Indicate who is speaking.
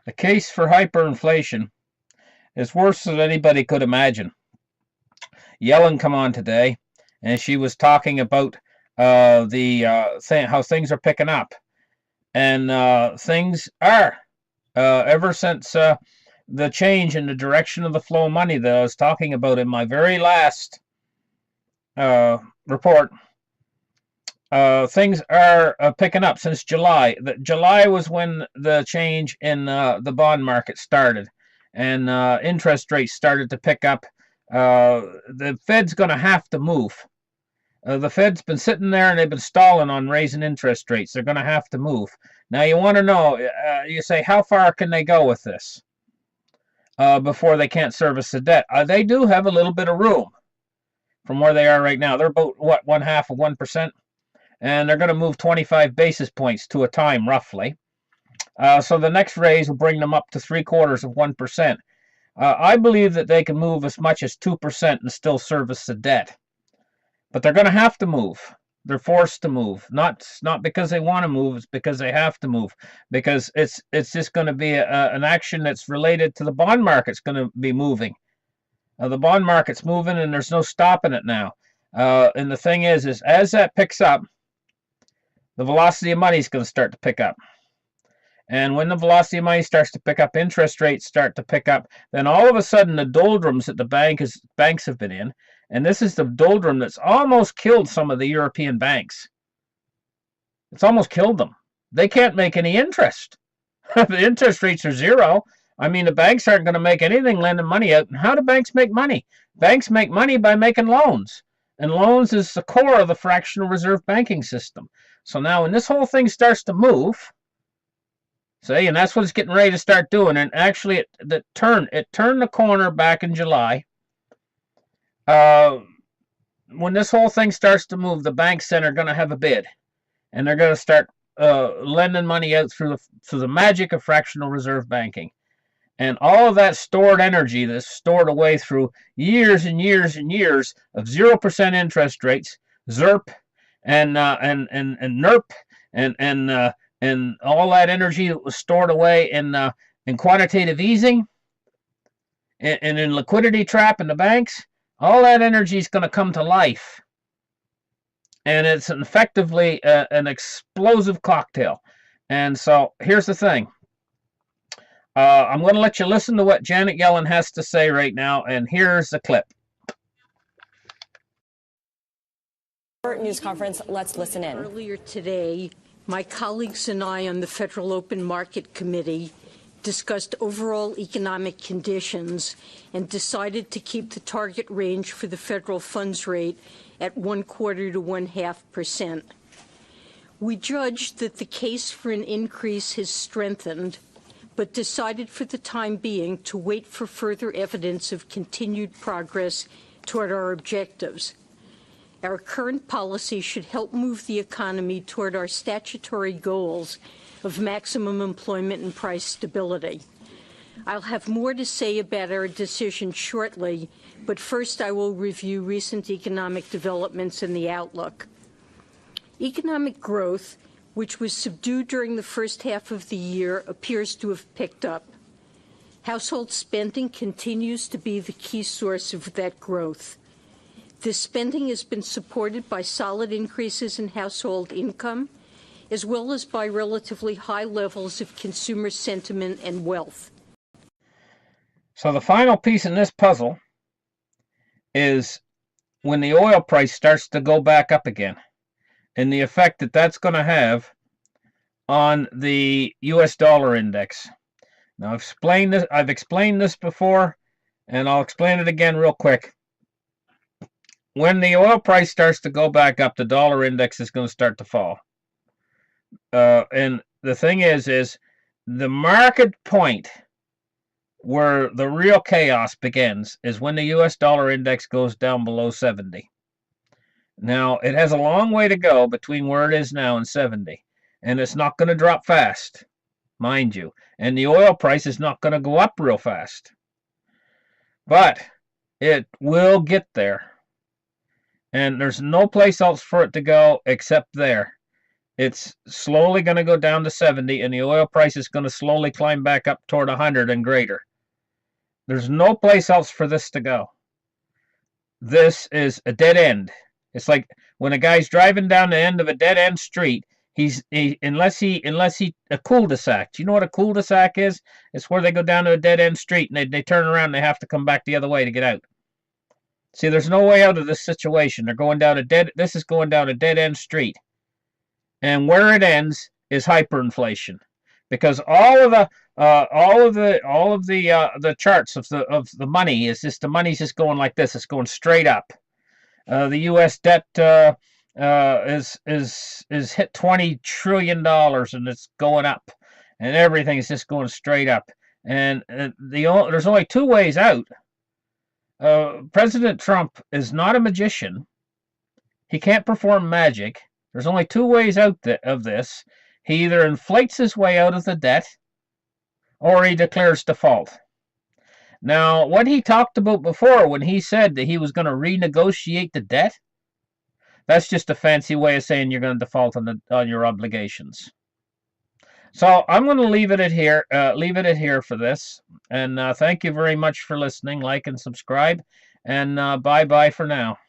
Speaker 1: The case for hyperinflation is worse than anybody could imagine. Yellen come on today, and she was talking about how things are picking up, and things are ever since the change in the direction of the flow of money that I was talking about in my very last report. Things are picking up since July. July was when the change in the bond market started, and interest rates started to pick up. The Fed's going to have to move. The Fed's been sitting there and they've been stalling on raising interest rates. They're going to have to move. Now, you want to know, you say, how far can they go with this before they can't service the debt? They do have a little bit of room from where they are right now. They're about, what, 0.5%? And they're going to move 25 basis points to a time, roughly. So the next raise will bring them up to 0.75%. I believe that they can move as much as 2% and still service the debt. But they're going to have to move. They're forced to move. Not because they want to move, it's because they have to move. Because it's just going to be an action that's related to the bond market's going to be moving. The bond market's moving and there's no stopping it now. And the thing is as that picks up, the velocity of money is going to start to pick up. And when the velocity of money starts to pick up, interest rates start to pick up, then all of a sudden the doldrums that the banks have been in, and this is the doldrum that's almost killed some of the European banks. It's almost killed them. They can't make any interest. The interest rates are zero. I mean, the banks aren't going to make anything lending money out. And how do banks make money? Banks make money by making loans. And loans is the core of the fractional reserve banking system. So now when this whole thing starts to move, see, and that's what it's getting ready to start doing. And actually, it turned the corner back in July. When this whole thing starts to move, the banks then are going to have a bid, and they're going to start lending money out through the magic of fractional reserve banking, and all of that stored energy that's stored away through years and years and years of 0% interest rates, ZERP, and NERP, and all that energy that was stored away in quantitative easing and in liquidity trap in the banks. All that energy is going to come to life, and it's effectively an explosive cocktail. And so here's the thing. I'm going to let you listen to what Janet Yellen has to say right now, and here's the clip.
Speaker 2: News conference. Let's listen in.
Speaker 3: Earlier today, my colleagues and I on the Federal Open Market Committee discussed overall economic conditions and decided to keep the target range for the federal funds rate at 0.25 to 0.5%. We judged that the case for an increase has strengthened, but decided for the time being to wait for further evidence of continued progress toward our objectives. Our current policy should help move the economy toward our statutory goals of maximum employment and price stability. I'll have more to say about our decision shortly, but first I will review recent economic developments and the outlook. Economic growth, which was subdued during the first half of the year, appears to have picked up. Household spending continues to be the key source of that growth. This spending has been supported by solid increases in household income, as well as by relatively high levels of consumer sentiment and wealth.
Speaker 1: So the final piece in this puzzle is when the oil price starts to go back up again, and the effect that that's going to have on the US dollar index. Now I've explained this before, and I'll explain it again real quick. When the oil price starts to go back up, the dollar index is going to start to fall. And the thing is the market point where the real chaos begins is when the US dollar index goes down below 70. Now, it has a long way to go between where it is now and 70, and it's not going to drop fast, mind you. And the oil price is not going to go up real fast. But it will get there. And there's no place else for it to go except there. It's slowly going to go down to 70, and the oil price is going to slowly climb back up toward 100 and greater. There's no place else for this to go. This is a dead end. It's like when a guy's driving down the end of a dead end street. Unless he a cul-de-sac. Do you know what a cul-de-sac is? It's where they go down to a dead end street and they turn around and they have to come back the other way to get out. See, there's no way out of this situation. This is going down a dead end street. And where it ends is hyperinflation, because all of the charts of the money the money's just going like this. It's going straight up. The U.S. debt is hit $20 trillion and it's going up, and everything's just going straight up. And there's only two ways out. President Trump is not a magician. He can't perform magic. There's only two ways out of this. He either inflates his way out of the debt, or he declares default. Now, what he talked about before when he said that he was going to renegotiate the debt, that's just a fancy way of saying you're going to default on your obligations. So I'm going to leave it at here for this. And thank you very much for listening. Like and subscribe. And bye-bye for now.